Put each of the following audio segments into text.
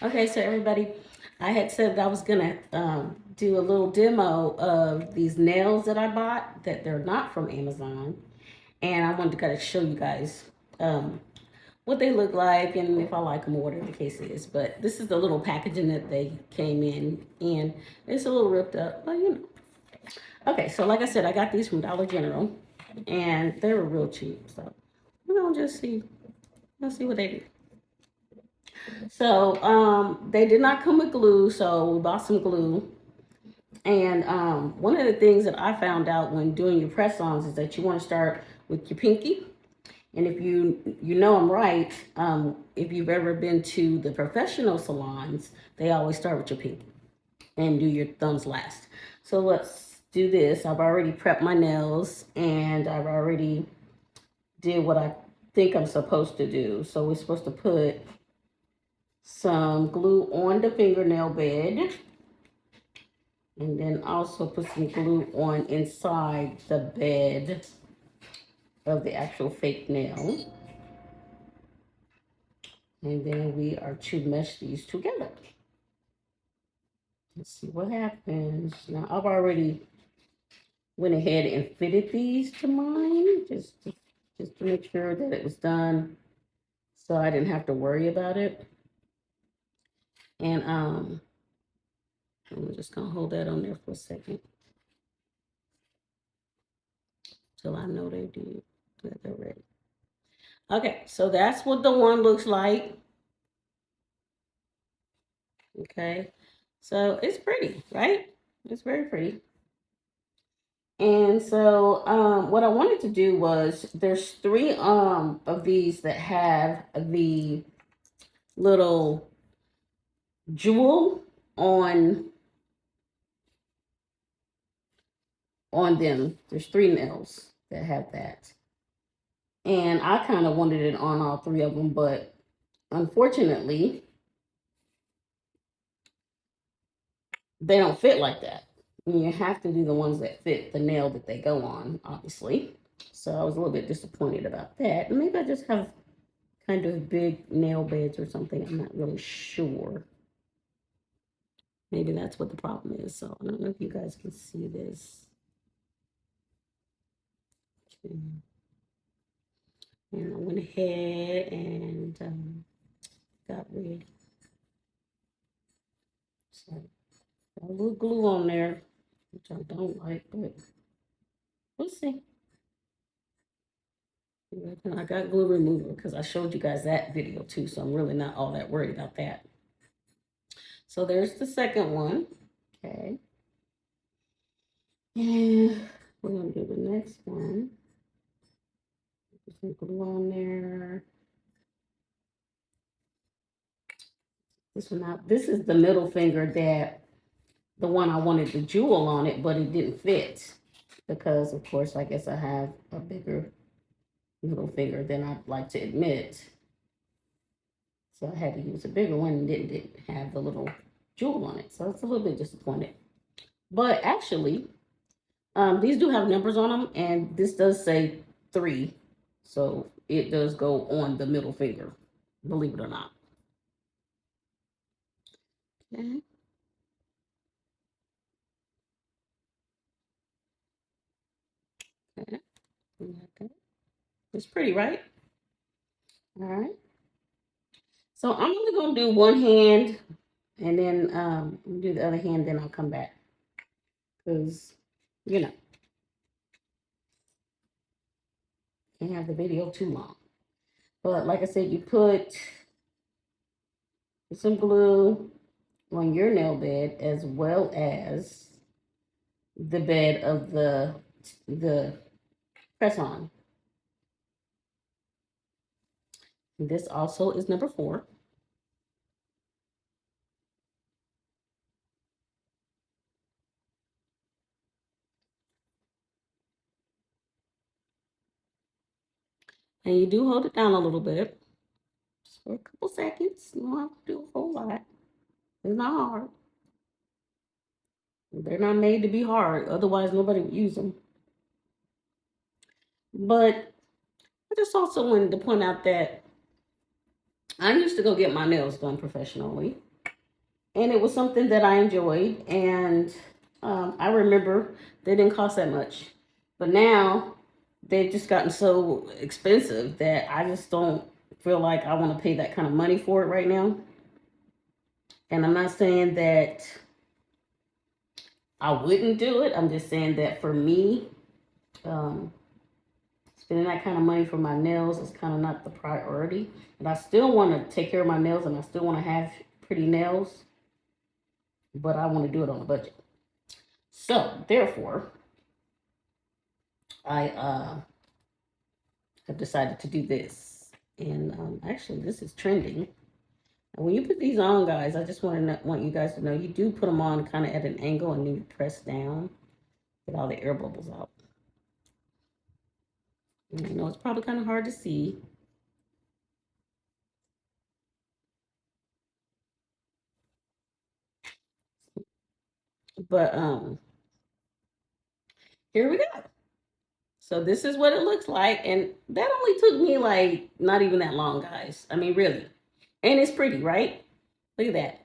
Okay, so everybody, I had said that I was gonna do a little demo of these nails that I bought that they're not from Amazon, and I wanted to kind of show you guys um, what they look like and if I like them or whatever the case is. But this is the little packaging that they came in, and it's a little ripped up, but you know. Okay, so like I said, I got these from Dollar General, and they were real cheap. So we're gonna just see, let's see what they do. So they did not come with glue, so we bought some glue. And one of the things that I found out when doing your press-ons is that you want to start with your pinky. And if you know I'm right, if you've ever been to the professional salons, they always start with your pinky and do your thumbs last. So let's do this. I've already prepped my nails and I've already did what I think I'm supposed to do. So we're supposed to put some glue on the fingernail bed and then also put some glue on inside the bed of the actual fake nail. And then we are to mesh these together. Let's see what happens. Now I've already went ahead and fitted these to mine just to make sure that it was done so I didn't have to worry about it. And I'm just gonna hold that on there for a second till I know they do that they're ready. Okay, so that's what the one looks like. Okay, so it's pretty, right? It's very pretty. And so what I wanted to do was there's three of these that have the little jewel on on them. There's three nails that have that. And I kind of wanted it on all three of them, but unfortunately, they don't fit like that. You have to do the ones that fit the nail that they go on, obviously. So I was a little bit disappointed about that. And maybe I just have kind of big nail beds or something. I'm not really sure. Maybe that's what the problem is. So I don't know if you guys can see this. And I went ahead and got rid. So got a little glue on there, which I don't like, but we'll see. And I got glue remover because I showed you guys that video too, so I'm really not all that worried about that. So there's the second one. Okay. And we're gonna do the next one. Put some glue on there. This one out. This is the middle finger that the one I wanted the jewel on it, but it didn't fit because, of course, I guess I have a bigger middle finger than I'd like to admit. So I had to use a bigger one and didn't have the little jewel on it. So it's a little bit disappointed. But actually, these do have numbers on them, and this does say 3. So it does go on the middle finger, believe it or not. Okay. Okay. Okay. It's pretty, right? All right. So I'm only going to do one hand and then do the other hand, then I'll come back. Because, you know, can't have the video too long. But like I said, you put some glue on your nail bed as well as the bed of the press on. This also is number 4. And you do hold it down a little bit just for a couple seconds. You don't have to do a whole lot. It's not hard. They're not made to be hard. Otherwise, nobody would use them. But I just also wanted to point out that I used to go get my nails done professionally. and it was something that I enjoyed. And I remember they didn't cost that much, but now they've just gotten so expensive that I just don't feel like I want to pay that kind of money for it right now. And I'm not saying that I wouldn't do it. I'm just saying that for me, um, spending that kind of money for my nails is kind of not the priority. And I still want to take care of my nails and I still want to have pretty nails, but I want to do it on a budget. So, therefore, I have decided to do this. And actually, this is trending. And when you put these on, guys, I just want you guys to know you do put them on kind of at an angle and then you press down, get all the air bubbles out. And I know it's probably kind of hard to see. But here we go. So this is what it looks like. And that only took me like not even that long, guys. I mean, really. And it's pretty, right? Look at that.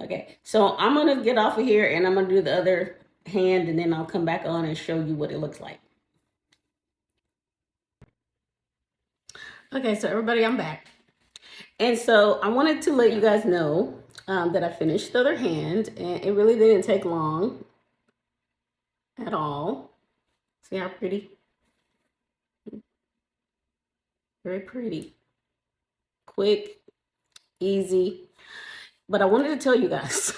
Okay, so I'm going to get off of here and I'm going to do the other hand and then I'll come back on and show you what it looks like. Okay, so everybody, I'm back. And so I wanted to let you guys know that I finished the other hand and it really didn't take long at all. See how pretty? Very pretty. Quick, easy. But I wanted to tell you guys,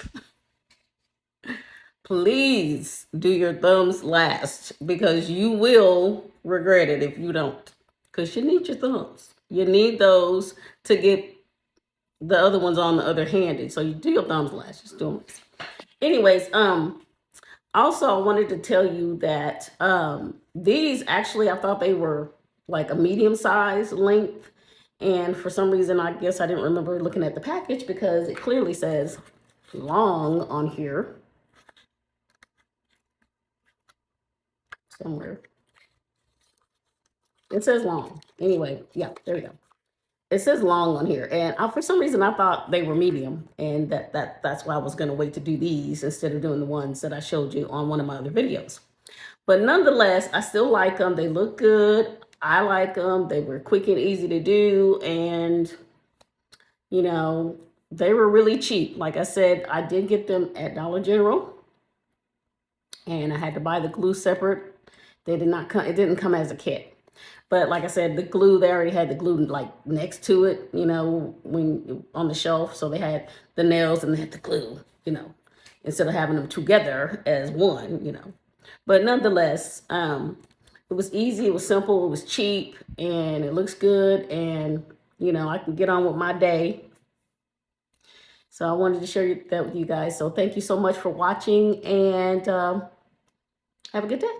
please do your thumbs last because you will regret it if you don't. Because you need your thumbs. You need those to get the other ones on the other hand. So you do your thumbs last. Just do them. Anyways, also I wanted to tell you that these actually, I thought they were like a medium size length. And for some reason, I guess I didn't remember looking at the package because it clearly says long on here. Somewhere. It says long. Anyway, yeah, there we go. It says long on here. And for some reason, I thought they were medium. And that's why I was going to wait to do these instead of doing the ones that I showed you on one of my other videos. But nonetheless, I still like them. They look good. I like them. They were quick and easy to do. And, you know, they were really cheap. Like I said, I did get them at Dollar General. And I had to buy the glue separate. They did not come, it didn't come as a kit. But like I said, the glue, they already had the glue like next to it, you know, when on the shelf. So they had the nails and they had the glue, you know, instead of having them together as one, you know. But nonetheless, it was easy, it was simple, it was cheap, and it looks good. And, you know, I can get on with my day. So I wanted to share that with you guys. So thank you so much for watching and have a good day.